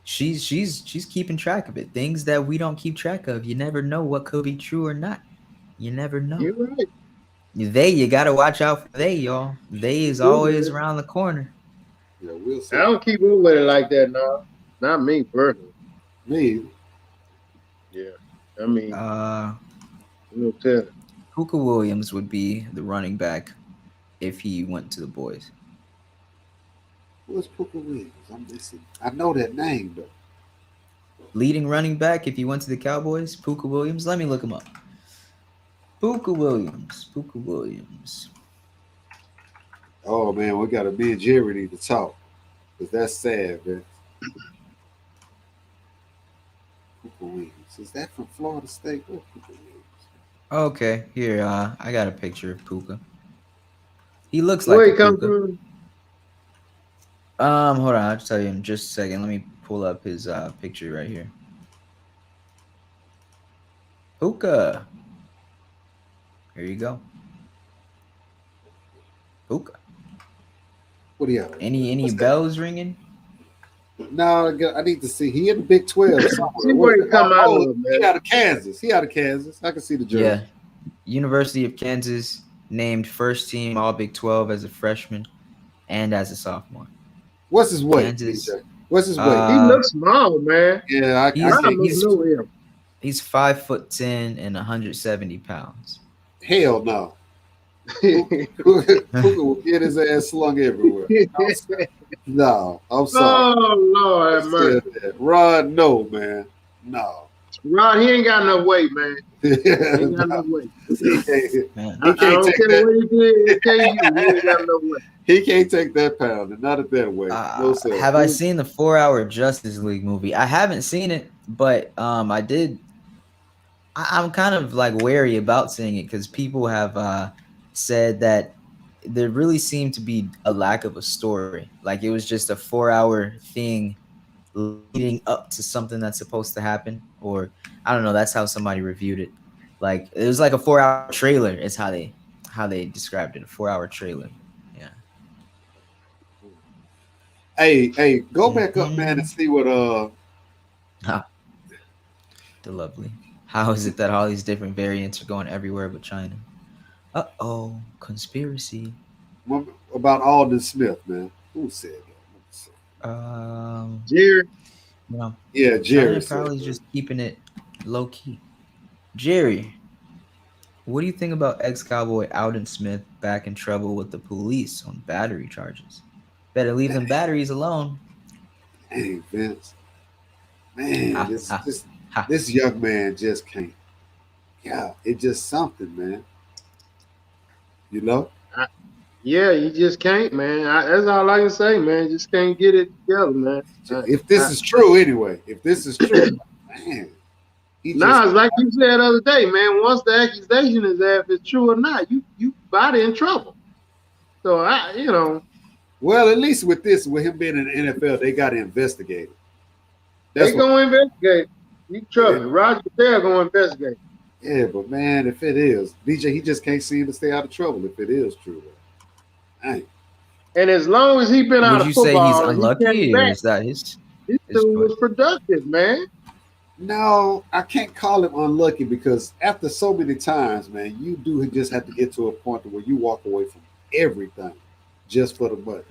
She's keeping track of it. Things that we don't keep track of. You never know what could be true or not. You never know. You're right. You gotta watch out for y'all. They is always around the corner. Yeah, we'll see. I don't keep up with it like that now. Not me personally. Me. Yeah. I mean, no telling. Puka Williams would be the running back if he went to the boys. What's Puka Williams? I'm missing. I know that name though. Leading running back if he went to the Cowboys, Puka Williams. Let me look him up. Puka Williams. Oh man, we got me and Jerry need to talk. Because that's sad, man. Puka Williams. Is that from Florida State? What Puka Williams? Okay, here, I got a picture of Puka. He looks like Where a he come Puka. from? Hold on, I'll tell you in just a second. Let me pull up his picture right here. Puka. Here you go. Puka. What do you have? Any bells ringing? No, I need to see. He in the Big 12 somewhere. See where he come out of, man. He out of Kansas. I can see the jersey. Yeah. University of Kansas named first team All Big 12 as a freshman and as a sophomore. What's his weight? Kansas, What's his weight? He looks small, man. Yeah, I can't. know him. He's 5'10" and 170 pounds. Hell no. Puka will get his ass slung everywhere. No, I'm sorry. Oh Lord have Let's mercy. get that. Rod, no, man. No. Rod, he ain't got enough weight, man. He ain't got No. enough weight. He can't, Man. I don't take care that. what he did at KU. He ain't got enough weight. He can't take that pound, not at that weight. No, sir. Have I seen the 4-Hour Justice League movie? I haven't seen it, but I did. I'm kind of like wary about seeing it because people have said that there really seemed to be a lack of a story. Like it was just a 4-hour thing leading up to something that's supposed to happen, or I don't know. That's how somebody reviewed it. Like it was like a 4-hour trailer. Is how they described it. A 4-hour trailer. Yeah. Hey, go back up, man, and see what The lovely. How is it that all these different variants are going everywhere but China? Conspiracy. about Alden Smith, man. Who said that? Let me see. Jerry, No, Yeah, Jerry China said probably that. just keeping it low key. Jerry, what do you think about ex-cowboy Alden Smith back in trouble with the police on battery charges? Better leave them batteries alone. Hey, Vince. Man, Ha, ha, ha. this young man just can't. Yeah, it's just something, man. You know? yeah, you just can't, man. That's all I can say, man. Just can't get it together, man. If this is true, anyway. If this is true, man. Nah, it's like you said the other day, man. Once the accusation is there, if it's true or not, you body in trouble. So Well, at least with him being in the NFL, they got to investigate it. they gonna investigate. You trust me, Roger Goodell gonna investigate. Yeah, but man, if it is, BJ, he just can't seem to stay out of trouble if it is true. Dang. And as long as he been out Would of you say he's football, and he unlucky, came or back, is that his this his dude was choice? productive, man. No, I can't call him unlucky because after so many times, man, you do just have to get to a point where you walk away from everything just for the money.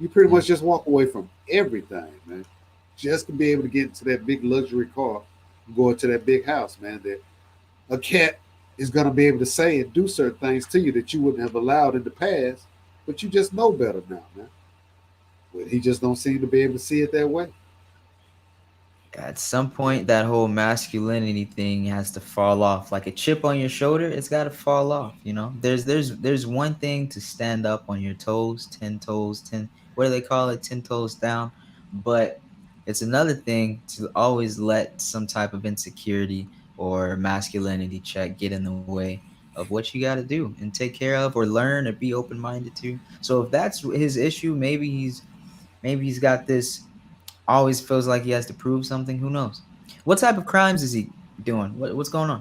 You pretty much just walk away from everything, man, just to be able to get into that big luxury car, go into that big house, man. That a cat is going to be able to say and do certain things to you that you wouldn't have allowed in the past, but you just know better now, man. But he just don't seem to be able to see it that way. At some point, that whole masculinity thing has to fall off. Like a chip on your shoulder, it's got to fall off. You know, there's one thing to stand up on your toes, 10 toes, 10. What do they call it? 10 toes down. But it's another thing to always let some type of insecurity or masculinity check get in the way of what you got to do and take care of or learn or be open minded to. So if that's his issue, maybe he's got this. Always feels like he has to prove something. Who knows? What type of crimes is he doing? What's going on?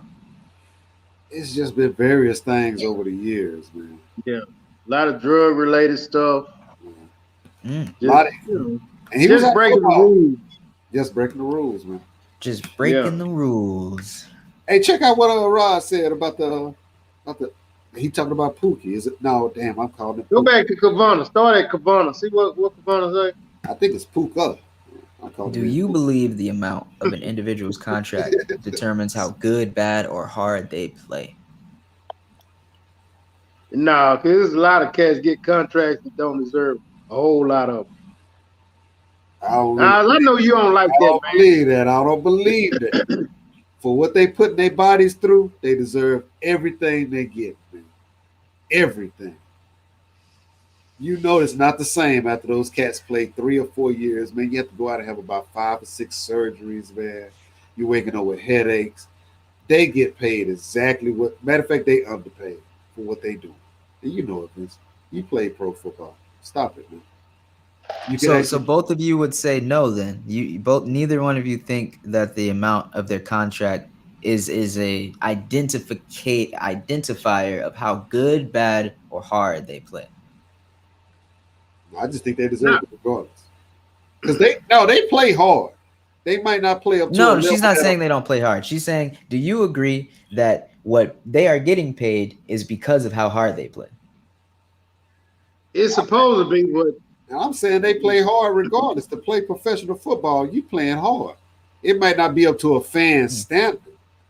It's just been various things over the years, man. Yeah, a lot of drug related stuff. Mm, Just, And he was just at breaking the football. rules. Just breaking the rules, man. just breaking the rules. Hey, check out what Rod said about the. He talking about Pookie. Is it? No, damn, I'm calling it. Go Pookie. back to Cavana. Start at Cavana. See what Cavana say. I think it's Puka. Do you believe the amount of an individual's contract determines how good, bad, or hard they play? Nah, because there's a lot of cats get contracts that don't deserve a whole lot of them. I know you don't like I that, don't man. believe that. I don't believe that. For what they put their bodies through, they deserve everything they get, man. Everything. You know it's not the same after those cats play 3 or 4 years, man. You have to go out and have about 5 or 6 surgeries, man. You're waking up with headaches. They get paid exactly what. Matter of fact, they underpaid for what they do. And you know it, Vince. You play pro football. Stop it, man. So both of you would say no. Then neither one of you think that the amount of their contract is a identifier of how good, bad, or hard they play. I just think they deserve it regardless. Because they play hard. They might not play up to No, she's not saying they don't play hard. She's saying, do you agree that what they are getting paid is because of how hard they play? It's supposed to be what. I'm saying they play hard regardless. To play professional football, you playing hard. It might not be up to a fan standard,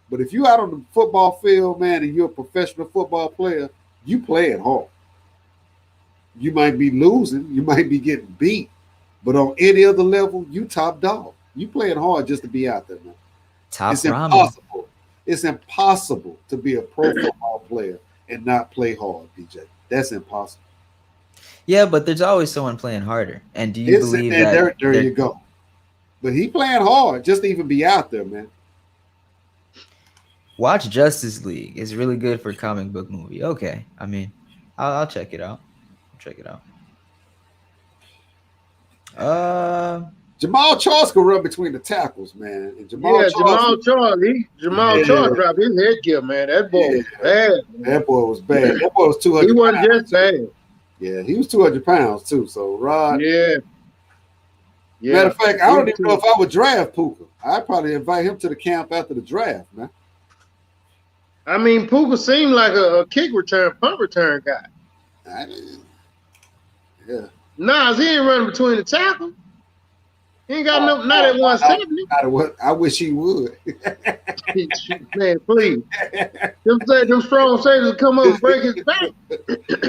but if you out on the football field, man, and you're a professional football player, you play it hard. You might be losing, you might be getting beat, but on any other level, you top dog. You play it hard just to be out there, man. Top It's ramen. impossible. It's impossible to be a pro football player and not play hard, BJ. That's impossible. Yeah, but there's always someone playing harder. And do you believe that? There you go. But he playing hard just to even be out there, man. Watch Justice League. It's really good for a comic book movie. Okay, I mean, I'll check it out. Check it out. Jamal Charles could run between the tackles, man. And Jamal Charles dropped his headgear, man. That boy was bad. Man. That boy was bad. That boy was 200. He wasn't just bad. Yeah, he was 200 pounds too. So Rod. Yeah. Matter of fact, I don't even know if I would draft Puka. I'd probably invite him to the camp after the draft, man. I mean, Puka seemed like a kick return, punt return guy. Yeah. Nas, he ain't running between the tackles. He ain't got not at 170. I wish he would. Man, please. Them strong safeties will come up and break his back.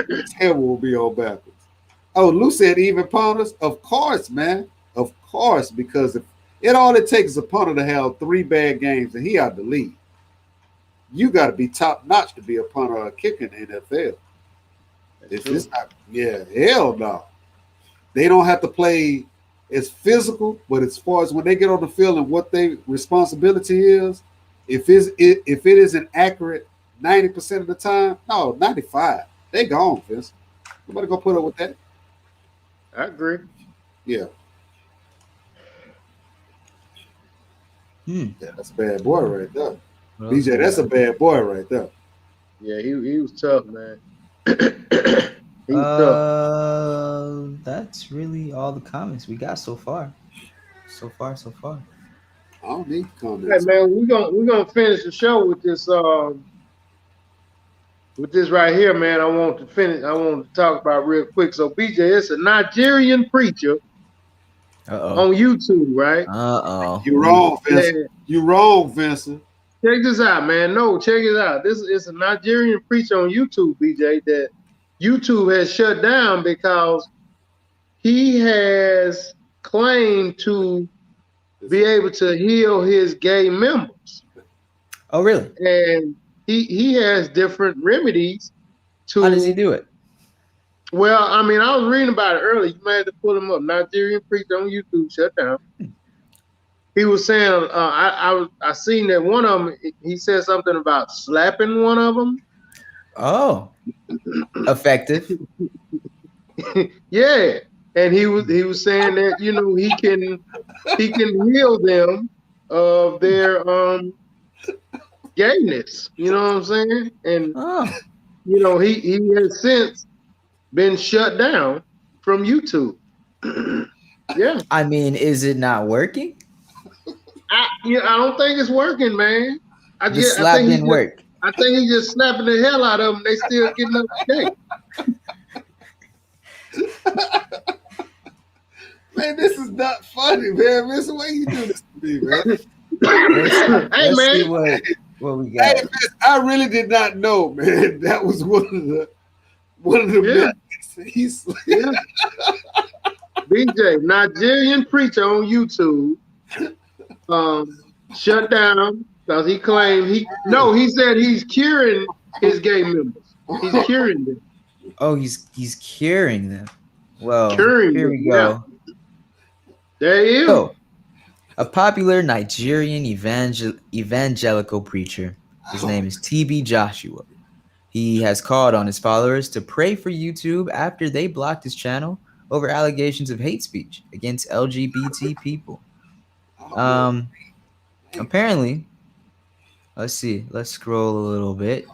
His head will be on backwards. Oh, Lou said even punters? Of course, man. Of course, because if it takes is a punter to have 3 bad games and he out the league. You got to be top notch to be a punter or a kicker in the NFL. It's not, hell no. They don't have to play as physical, but as far as when they get on the field and what their responsibility is, if it isn't accurate 90% of the time, no, 95. They gone, Vince. Nobody gonna put up with that. I agree. Yeah. Yeah, that's a bad boy right there. BJ, that's a bad boy right there. Yeah, he was tough, man. That's really all the comments we got so far. So far. I don't need comments. Hey, man, we're gonna finish the show with this right here, man. I want to talk about real quick. So BJ, it's a Nigerian preacher on YouTube, right? You wrong, Vincent. You wrong, Vincent. Check this out, man. No, check it out. This is a Nigerian preacher on YouTube, BJ, that YouTube has shut down because he has claimed to be able to heal his gay members. Oh, really? And he has different remedies to. How does he do it? Well, I mean, I was reading about it earlier. You might have to pull him up. Nigerian preacher on YouTube shut down. He was saying, I seen that one of them. He said something about slapping one of them. Oh, effective. Yeah, and he was saying that he can heal them of their gayness. You know what I'm saying? And he has since been shut down from YouTube. Yeah. I mean, is it not working? I don't think it's working, man. The slap didn't work. I think he's just slapping the hell out of them. They still getting up to Man, this is not funny, man. This is the way you do this to me, man. Hey, man. See what we got. Hey, man, I really did not know, man. That was one of the He's BJ, Nigerian preacher on YouTube, shut down because he claimed he said he's curing his gay members. He's curing them. Oh, he's curing them. Well, Curing here them, we go. yeah. There he is. So, a popular Nigerian evangelical preacher. His name is TB Joshua. He has called on his followers to pray for YouTube after they blocked his channel over allegations of hate speech against LGBT people. Apparently, let's see. Let's scroll a little bit.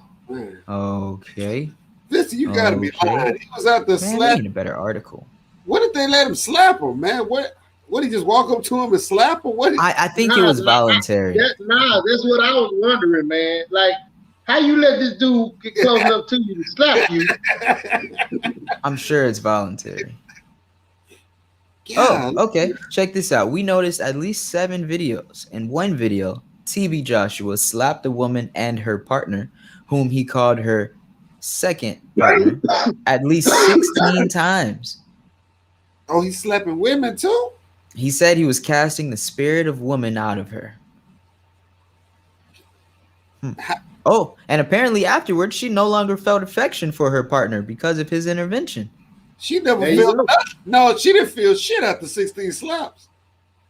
Okay. Listen, you gotta be lying. He was out there slapping. A better article. What if they let him slap him, man? What he just walk up to him and slap him? I think it was voluntary. That's what I was wondering, man. Like, how you let this dude get close enough to you to slap you? I'm sure it's voluntary. Oh, okay. Check this out. We noticed at least 7 videos. In one video, TB Joshua slapped a woman and her partner, whom he called her second partner, at least 16 times. Oh, he's slapping women too? He said he was casting the spirit of woman out of her. Oh, and apparently afterwards, she no longer felt affection for her partner because of his intervention. She never There you felt go. no, she didn't feel shit after 16 slaps.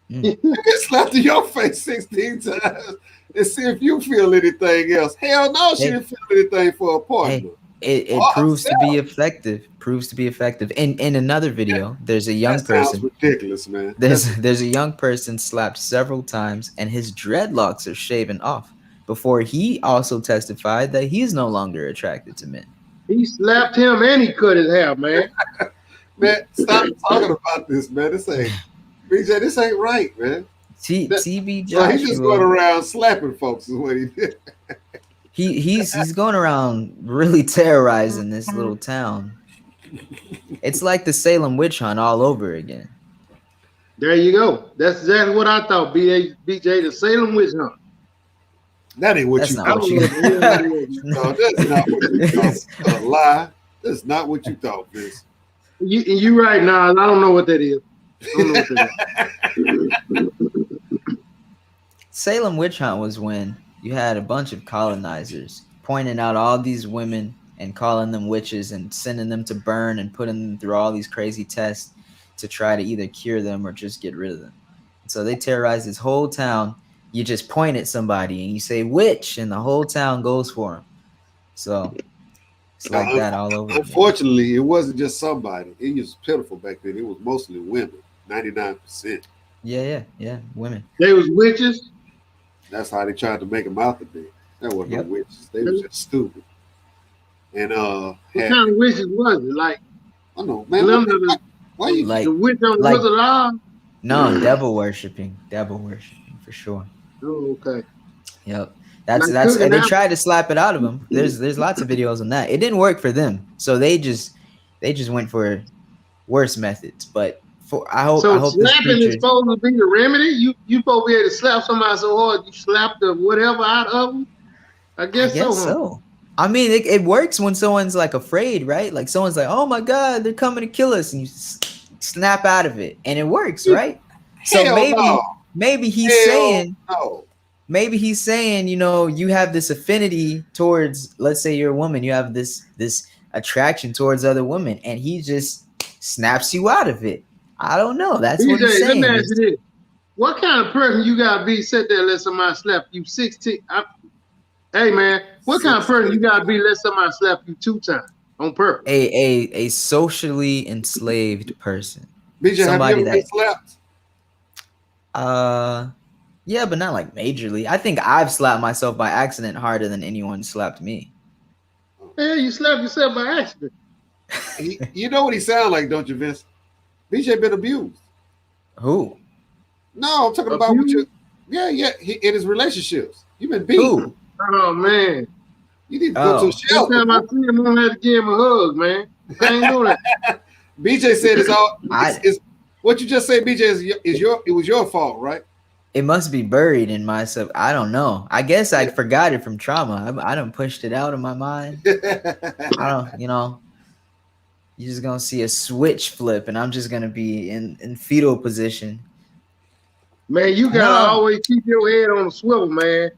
You get slapped in your face 16 times and see if you feel anything else. Hell no, she didn't feel anything for a partner. It proves to be effective. Proves to be effective. In another video, there's a young That sounds person. ridiculous, man. There's a young person slapped several times, and his dreadlocks are shaven off. Before he also testified that he's no longer attracted to men. He slapped him and he cut his hair, man. Man, stop talking about this, man. This ain't BJ, this ain't right, man. TB So he's just going Joshua, around slapping folks is what he did. he's going around really terrorizing this little town. It's like the Salem witch hunt all over again. There you go. That's exactly what I thought. BJ, the Salem witch hunt. That ain't what That's you not thought. what you- No, that's not what you thought. A lie. That's not what you thought, Vince. You right now. I don't know what that is. I don't know what that is. Salem witch hunt was when you had a bunch of colonizers pointing out all these women and calling them witches and sending them to burn and putting them through all these crazy tests to try to either cure them or just get rid of them. So they terrorized this whole town. You just point at somebody and you say witch, and the whole town goes for them. So it's like that all over again. Unfortunately, it wasn't just somebody. It was pitiful back then. It was mostly women, 99%. Yeah, women. They was witches. That's how they tried to make them out to be. That wasn't no witches. They was just stupid. And What kind of witches was it? Like, I don't know, man. Why you Like the witch on the like- Wizard of Oz? no, devil worshiping for sure. Oh, okay. Yep. That's Like cooking they out- tried to slap it out of him. There's lots of videos on that. It didn't work for them. So they just went for worse methods. But I hope So this slapping is preacher, supposed to be the remedy. You supposed to be able to slap somebody so hard you slap the whatever out of them. I guess so. Huh? I mean, it works when someone's like afraid, right? Like someone's like, "Oh my God, they're coming to kill us," and you snap out of it, and it works, right? So maybe he's saying, you know, you have this affinity towards, let's say you're a woman, you have this attraction towards other women, and he just snaps you out of it. I don't know. That's what he's BJ, let saying. me ask you this: what kind of person you gotta be sit there and let somebody slap you 16? Hey man, what kind of person you gotta be let somebody slap you 2 times on purpose? A socially enslaved person. BJ, Somebody have you ever been slapped? Yeah, but not like majorly. I think I've slapped myself by accident harder than anyone slapped me. Yeah, you slapped yourself by accident. You know what he sound like, don't you, Vince? BJ been abused. Who? No, I'm talking about Abused? in his relationships. You've been beat. Who? Oh man. You need to go to a Next shelter. time I see him, I'm gonna have to give him a hug, man. I ain't doing that. BJ said it's all. It's what you just said, BJ, it was your fault, right? It must be buried in myself. I don't know. I guess I forgot it from trauma. I done pushed it out of my mind. I don't, you know. You're just gonna see a switch flip, and I'm just gonna be in fetal position. Man, you gotta always keep your head on the swivel, man.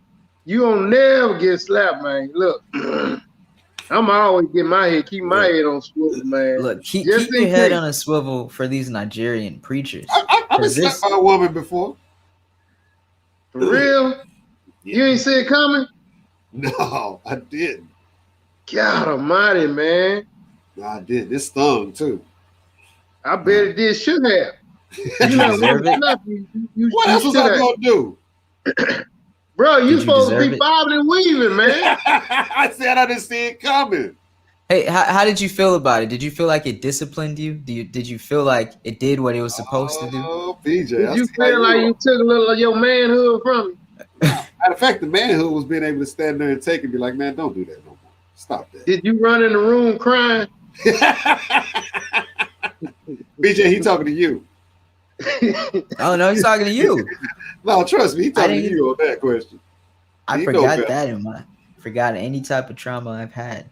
You don't never get slapped, man. Look, I'm always keep my head on the swivel, man. Look, keep Just your in head case. on a swivel for these Nigerian preachers. I've been slapped by a woman before. For real? You ain't see it coming? No, I didn't. God almighty, man. No, I did. This stung too. I bet it did should have. Did you deserve it? What else was I gonna do? Bro, you Did you supposed to deserve be it? bobbing and weaving, man. I said I didn't see it coming. Hey, how did you feel about it? Did you feel like it disciplined you? Did you feel like it did what it was supposed to do? Oh, PJ. Did you feel like you took a little of your manhood from me? Matter of fact, the manhood was being able to stand there and take and be like, man, don't do that no more. Stop that. Did you run in the room crying? BJ, he talking to you. Oh no, he's talking to you. No, trust me, he's talking to you on that question. I He know forgot better. that in my forgot any type of trauma I've had.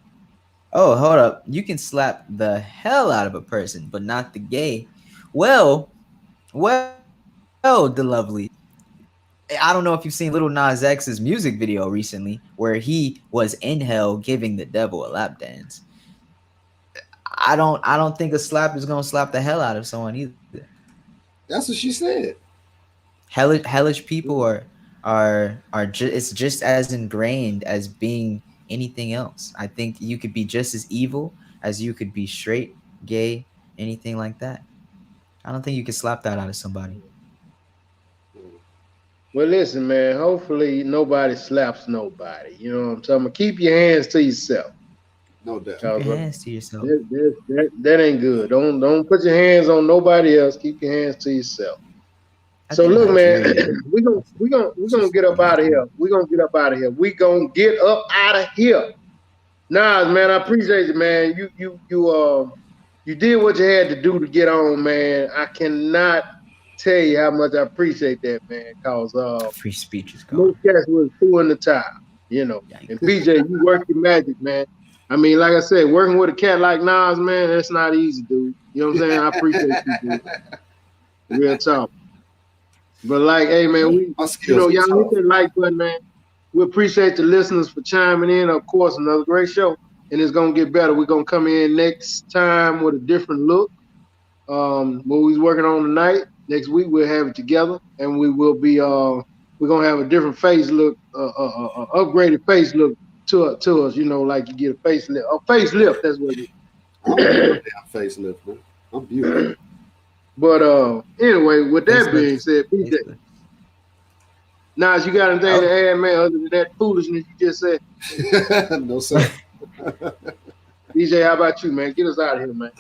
Oh, hold up. You can slap the hell out of a person, but not the gay. Well, the lovely. I don't know if you've seen Little Nas X's music video recently where he was in hell giving the devil a lap dance. I don't think a slap is gonna slap the hell out of someone either. That's what she said. Hellish people it's just as ingrained as being anything else. I think you could be just as evil as you could be straight, gay, anything like that. I don't think you can slap that out of somebody. Well, listen, man. Hopefully, nobody slaps nobody. You know what I'm talking about? Keep your hands to yourself. No doubt. Keep your Cause hands to yourself. that ain't good. Don't put your hands on nobody else. Keep your hands to yourself. I So think look, man, Nigeria. we're gonna get up out of here. We're gonna get up out of here. We gonna get up out of here. Nas, man, I appreciate you, man. You did what you had to do to get on, man. I cannot tell you how much I appreciate that, man. Cause Free speech is most gone. cats was throwing the towel, you know. Yikes. And BJ, you work your magic, man. I mean, like I said, working with a cat like Nas, man, that's not easy, dude. You know what I'm saying? I appreciate you, dude. Real talk. But like, hey, man, My skills y'all are hit tough. that like button, man. We appreciate the listeners for chiming in. Of course, another great show, and it's gonna get better. We're gonna come in next time with a different look. What we was working on tonight. Next week we'll have it together, and we will be we're gonna have a different face look, upgraded face look to us. You know, like you get a facelift. A facelift, that's what it is. I don't need no damn facelift, man. I'm beautiful. But anyway, with that being said, BJ, Facelift. Nas, you got anything to add, man, other than that foolishness you just said? No, sir. DJ, how about you, man? Get us out of here, man.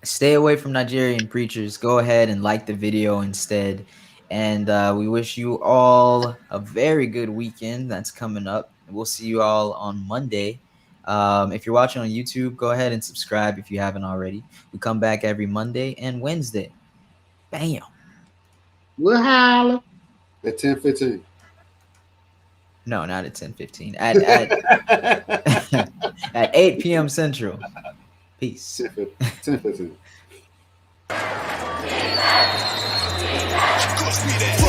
Stay away from Nigerian preachers. Go ahead and like the video instead. And we wish you all a very good weekend that's coming up. We'll see you all on Monday. If you're watching on YouTube, go ahead and subscribe if you haven't already. We come back every Monday and Wednesday. Bam. We'll holler. At 10:15. No, not at 10:15. At at 8 p.m. Central. Peace. 10:15. Cause we that